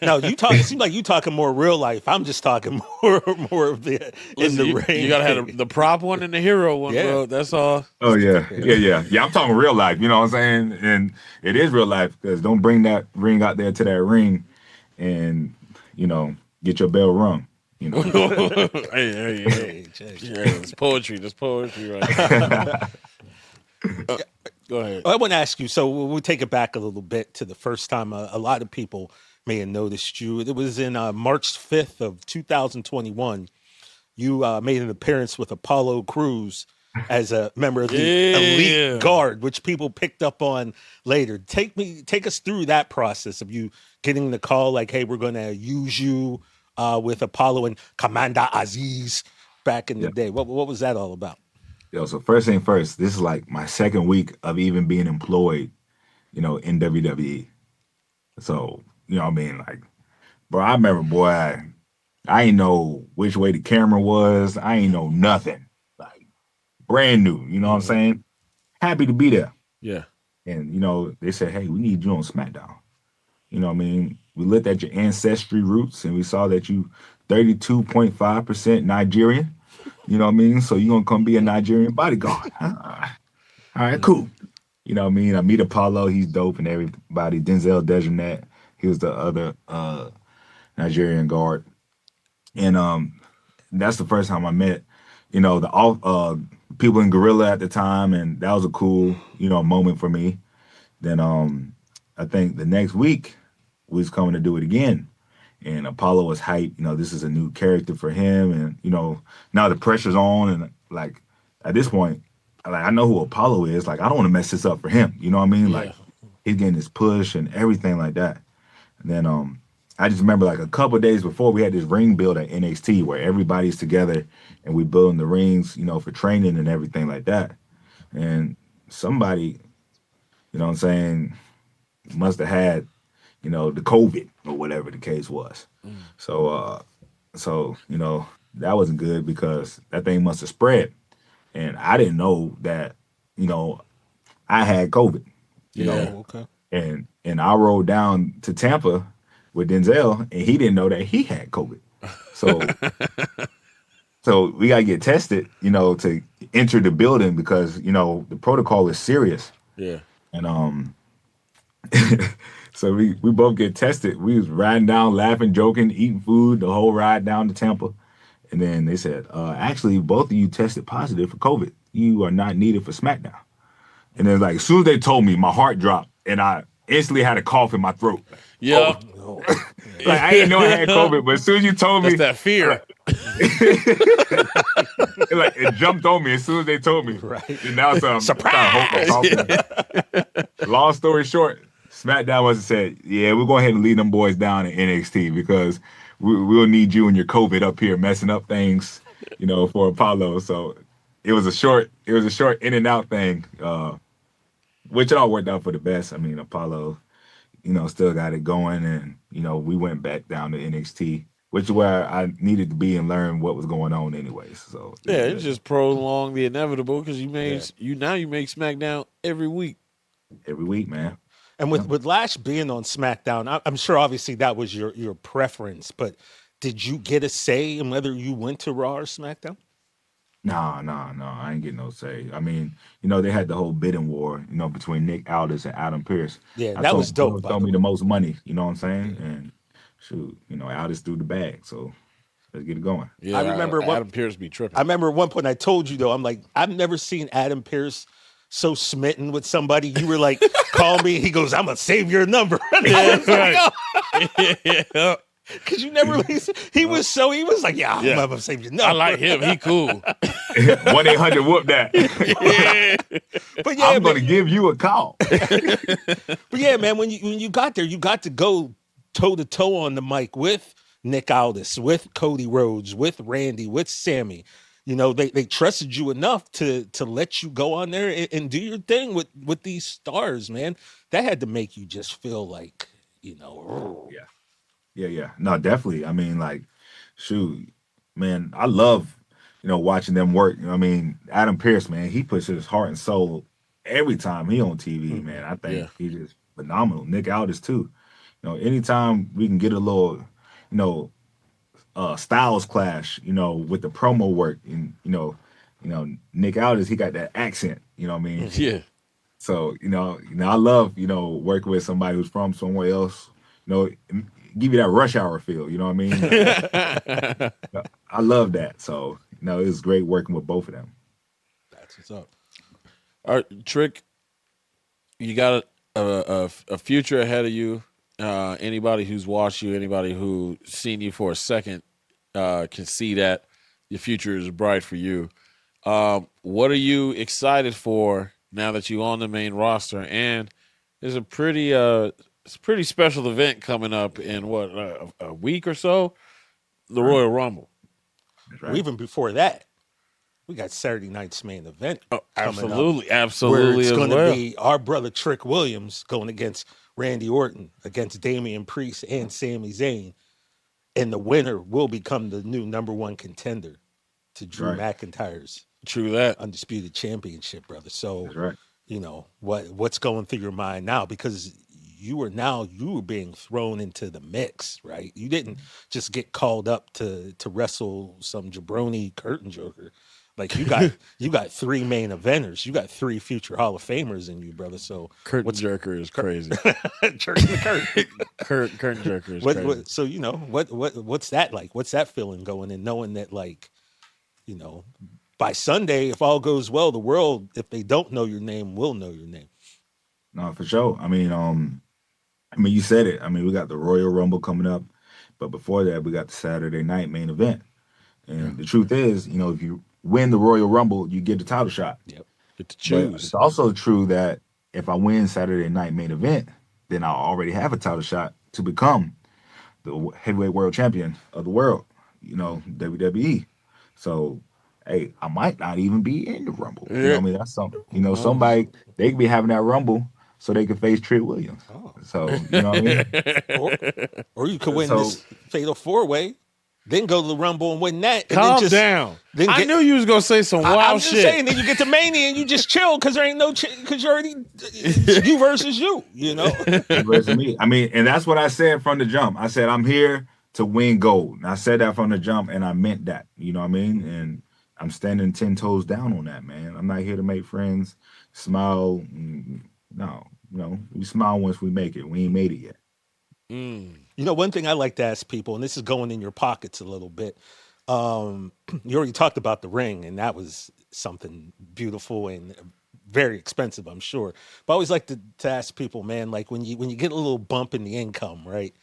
No, it seems like you talking more real life. I'm just talking more of the in the ring. You gotta have the prop one and the hero one, Yeah. bro. That's all. Oh, yeah. Yeah, I'm talking real life. You know what I'm saying? And it is real life because don't bring that ring out there to that ring and, get your bell rung. Hey, it's poetry. That's poetry, right? Go ahead. I want to ask you. So we'll take it back a little bit to the first time a lot of people may have noticed you. It was in March 5th of 2021. You made an appearance with Apollo Crews as a member of the Elite Guard, which people picked up on later. Take us through that process of you getting the call, like, hey, we're going to use you with Apollo and Commander Aziz back in the day. What was that all about? So first thing first, this is like my second week of even being employed, in WWE. So, what I mean? Like, bro, I remember, boy, I ain't know which way the camera was. I ain't know nothing. Like, brand new, you know what I'm saying? Happy to be there. Yeah. And, they said, hey, we need you on Smackdown. You know what I mean? We looked at your ancestry roots and we saw that you 32.5% Nigerian. You know what I mean? So you're going to come be a Nigerian bodyguard. All right, cool. You know what I mean? I meet Apollo. He's dope and everybody. Denzel Dejournette. He was the other Nigerian guard. And that's the first time I met, the people in Gorilla at the time. And that was a cool, moment for me. Then I think the next week we was coming to do it again. And Apollo was hyped. This is a new character for him. And, now the pressure's on. And, like, at this point, like, I know who Apollo is. Like, I don't want to mess this up for him. You know what I mean? Yeah. Like, he's getting his push and everything like that. And then I just remember, like, a couple of days before, we had this ring build at NXT where everybody's together and we building the rings, for training and everything like that. And somebody, what I'm saying, must have had, the COVID or whatever the case was. So, that wasn't good because that thing must have spread. And I didn't know that, I had COVID, Okay. And I rode down to Tampa with Denzel and he didn't know that he had COVID. So we got to get tested, to enter the building because, the protocol is serious. Yeah. And, so we both get tested. We was riding down, laughing, joking, eating food, the whole ride down to Tampa. And then they said, actually, both of you tested positive for COVID. You are not needed for Smackdown. And then, like, as soon as they told me, my heart dropped, and I instantly had a cough in my throat. Yeah. Oh. Like, I didn't know I had COVID, but as soon as you told me. That's that fear. It jumped on me as soon as they told me. Right. And now it's surprise. Long story short, SmackDown must have said, "Yeah, we'll go ahead and lead them boys down in NXT because we'll need you and your COVID up here messing up things, for Apollo." So it was a short in and out thing, which it all worked out for the best. I mean, Apollo, still got it going, and we went back down to NXT, which is where I needed to be and learn what was going on, anyways. So yeah, it just prolonged the inevitable because you make SmackDown every week. Every week, man. And with Lash being on SmackDown, I'm sure obviously that was your preference, but did you get a say in whether you went to Raw or SmackDown? No, I ain't getting no say. I mean, they had the whole bidding war, between Nick Aldis and Adam Pearce. Yeah, that was dope. Throw me the most money, you know what I'm saying? And shoot, Aldis threw the bag, so let's get it going. Yeah, I remember Adam Pearce be tripping. I remember at one point I told you though, I'm like, I've never seen Adam Pearce so smitten with somebody. You were like, call me. He goes, I'm gonna save your number. Yeah, right. Cause you never he was like, yeah, I'm gonna save your number. I like him. He cool. 1-800 whoop that. Yeah. But yeah, I'm gonna give you a call. But yeah, man, when you got there, you got to go toe to toe on the mic with Nick Aldis, with Cody Rhodes, with Randy, with Sammy. They trusted you enough to let you go on there and do your thing with these stars, man. That had to make you just feel like, Yeah. No, definitely. I mean, like, shoot, man, I love, watching them work. I mean, Adam Pearce, man, he puts his heart and soul every time he on TV, man. I think he's just phenomenal. Nick Aldis too. Anytime we can get a little, styles clash, with the promo work, and Nick Aldis, he got that accent. You know what I mean? Yeah. So I love working with somebody who's from somewhere else. Give you that Rush Hour feel. You know what I mean? I love that. So it was great working with both of them. That's what's up. All right, Trick, you got a future ahead of you. Anybody who's watched you, anybody who's seen you for a second, can see that your future is bright for you. What are you excited for now that you're on the main roster? And there's a pretty special event coming up in a week or so, the Royal Rumble. That's right. Well, even before that, we got Saturday night's main event. Oh, absolutely, absolutely. Where it's going to well. be our brother Trick Williams going against Randy Orton, against Damian Priest and Sami Zayn, and the winner will become the new #1 contender to Drew McIntyre's undisputed championship, brother. So, that's right. What's going through your mind now? Because you were being thrown into the mix, right? You didn't just get called up to wrestle some jabroni curtain jerker. Like you got 3 main eventers. You got 3 future Hall of Famers in you, brother. So curtain jerker is crazy. Jerking the curtain. Curtain jerker is crazy. So what's that like? What's that feeling going and knowing that by Sunday, if all goes well, the world, if they don't know your name, will know your name. No, for sure. I mean, you said it. I mean, we got the Royal Rumble coming up, but before that, we got the Saturday night main event. And the truth is, if you win the Royal Rumble, you get the title shot. Yep. Get to choose. But it's also true that if I win Saturday night main event, then I'll already have a title shot to become the heavyweight world champion of the world, WWE. So, hey, I might not even be in the Rumble. You know what I mean? That's something. Somebody, they could be having that Rumble so they could face Trick Williams. Oh. So, you know what I mean? Or you could win this fatal 4-way, then go to the Rumble and win that. And Calm down. I knew you was going to say some wild shit. I'm just saying, then you get to Mania and you just chill because there ain't because you're already you versus you, versus me. I mean, and that's what I said from the jump. I said, I'm here to win gold. And I said that from the jump, and I meant that. You know what I mean? And I'm standing 10 toes down on that, man. I'm not here to make friends, smile. No, we smile once we make it. We ain't made it yet. One thing I like to ask people, and this is going in your pockets a little bit. You already talked about the ring, and that was something beautiful and very expensive, I'm sure. But I always like to ask people, man, like when you get a little bump in the income, right?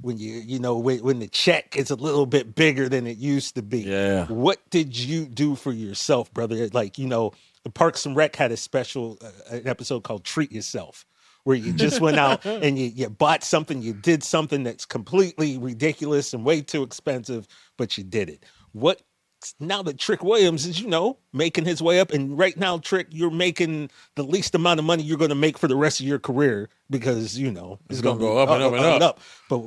When when the check is a little bit bigger than it used to be. Yeah. What did you do for yourself, brother? Like, the Parks and Rec had a special an episode called Treat Yourself, where you just went out and you bought something, you did something that's completely ridiculous and way too expensive, but you did it. What now that Trick Williams is, making his way up, and right now, Trick, you're making the least amount of money you're going to make for the rest of your career because, it's going to go up and up and up. But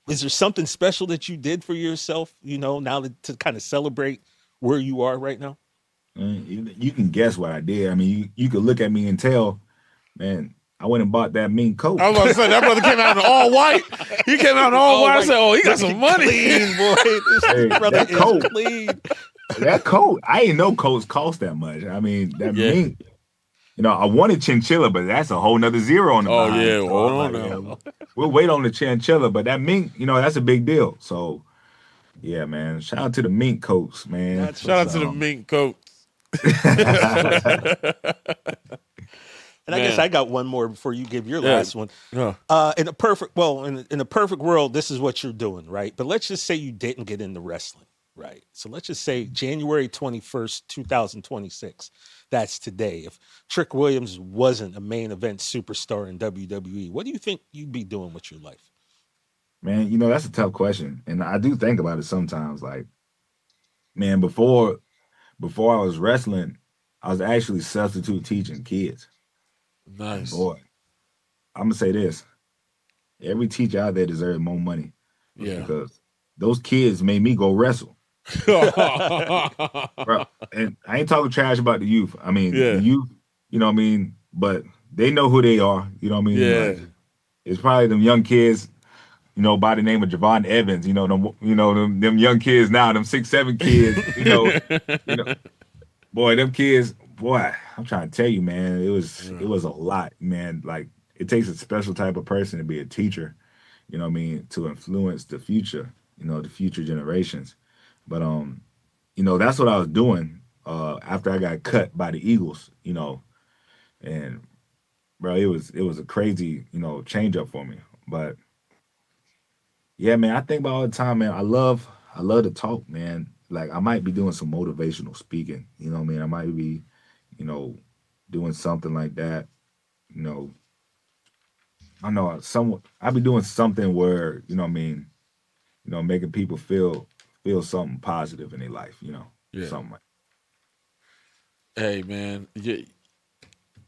is there something special that you did for yourself, now to kind of celebrate where you are right now? You can guess what I did. I mean, you could look at me and tell, man, I went and bought that mink coat. I was about to say, that brother came out in all white. He came out in all white. I said, oh, he got some money. Clean, boy. This brother is clean. That coat, I didn't know coats cost that much. I mean, that mink, I wanted chinchilla, but that's a whole nother zero on the line. Yeah. So Hold on. We'll wait on the chinchilla, but that mink, that's a big deal. So, yeah, man, shout out to the mink coats, man. Shout out to the mink coats. And I guess I got one more before you give your last one. Yeah. In a perfect world, this is what you're doing, right? But let's just say you didn't get into wrestling, right? So let's just say January 21st, 2026. That's today. If Trick Williams wasn't a main event superstar in WWE, what do you think you'd be doing with your life? Man, that's a tough question. And I do think about it sometimes. Like, man, before I was wrestling, I was actually substitute teaching kids. Nice. Boy, I'm going to say this. Every teacher out there deserves more money. Yeah. Because those kids made me go wrestle. Bro, and I ain't talking trash about the youth. I mean, the youth, but they know who they are. You know what I mean? Yeah. Like, it's probably them young kids, by the name of Javon Evans, them young kids now, them 6'7" kids, boy, them kids, I'm trying to tell you, man, it was a lot, man. Like, it takes a special type of person to be a teacher, to influence the future, the future generations. But that's what I was doing after I got cut by the Eagles, and bro, it was a crazy, change up for me. But yeah, man, I think about all the time, man. I love to talk, man. Like, I might be doing some motivational speaking, I might be, doing something like that, I know I'll be doing something where, making people feel something positive in their life, something like that. Hey, man,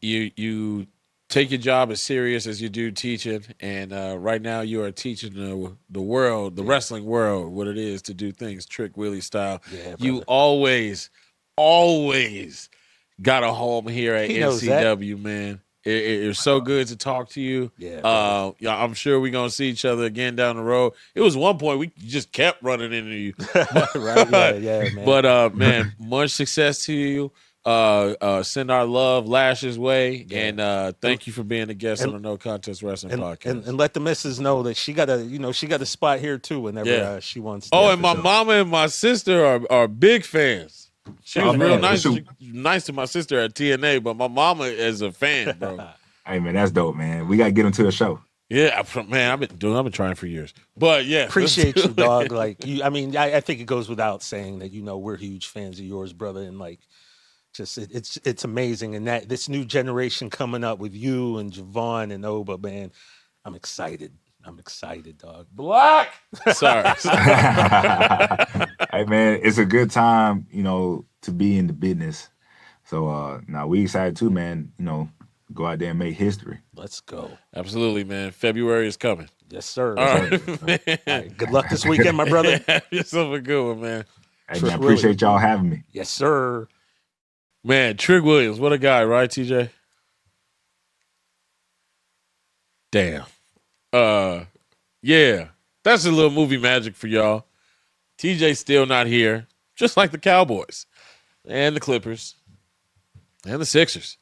you take your job as serious as you do teaching, and right now you are teaching the world, the wrestling world, what it is to do things Trick Willie style. Yeah, you always got a home here at NCW, man. It's so good to talk to you. Yeah, I'm sure we're gonna see each other again down the road. It was one point we just kept running into you. Right? Yeah, man. But man, much success to you. Send our love Lash's way, and thank you for being a guest on the No Contest Wrestling Podcast. And let the missus know that she got a spot here too whenever she wants. Oh, and my mama and my sister are big fans. She was real nice to my sister at TNA, but my mama is a fan, bro. Hey, man, that's dope, man. We got to get them to the show. Yeah, man, I've been trying for years. But yeah, appreciate you, dog. Like, I think it goes without saying that we're huge fans of yours, brother, and like, just it's amazing. And that this new generation coming up with you and Javon and Oba, man, I'm excited. Dog. Black. Sorry. Hey, man, it's a good time, to be in the business. So now we excited too, man. Go out there and make history. Let's go. Absolutely, man. February is coming. Yes, sir. All right. Good luck this weekend, my brother. Have yourself a good one, man. Hey, man, I appreciate y'all having me. Yes, sir. Man, Trick Williams, what a guy, right, TJ? Damn. Yeah, that's a little movie magic for y'all. TJ's still not here, just like the Cowboys and the Clippers and the Sixers.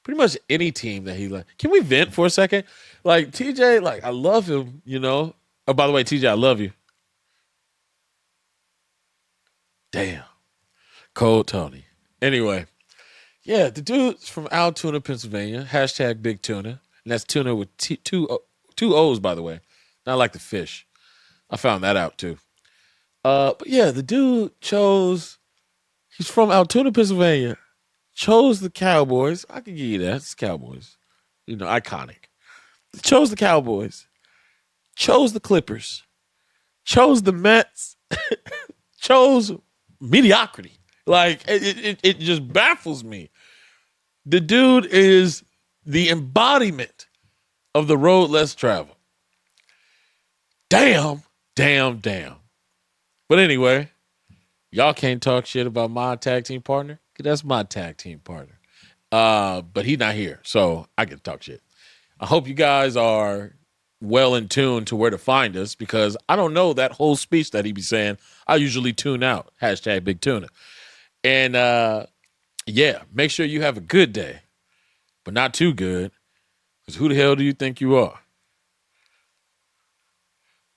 Pretty much any team that he like. Can we vent for a second? Like, TJ, like, I love him, Oh, by the way, TJ, I love you. Damn. Cold Tony. Anyway, yeah, the dude's from Altoona, Pennsylvania. # Big Tuna. And that's tuna with two O's, by the way. Not like the fish. I found that out, too. But yeah, the dude he's from Altoona, Pennsylvania. Chose the Cowboys. I can give you that. It's Cowboys. Iconic. chose the Cowboys, chose the Clippers, chose the Mets, chose mediocrity. Like, it just baffles me. The dude is the embodiment of the road less traveled. Damn. But anyway, y'all can't talk shit about my tag team partner, because that's my tag team partner. But he's not here, so I can talk shit. I hope you guys are well in tune to where to find us, because I don't know that whole speech that he be saying. I usually tune out. Hashtag Big Tuna. And yeah, make sure you have a good day, but not too good, because who the hell do you think you are?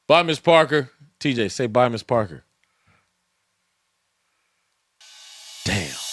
Bye, Miss Parker. TJ, say bye, Miss Parker. Damn.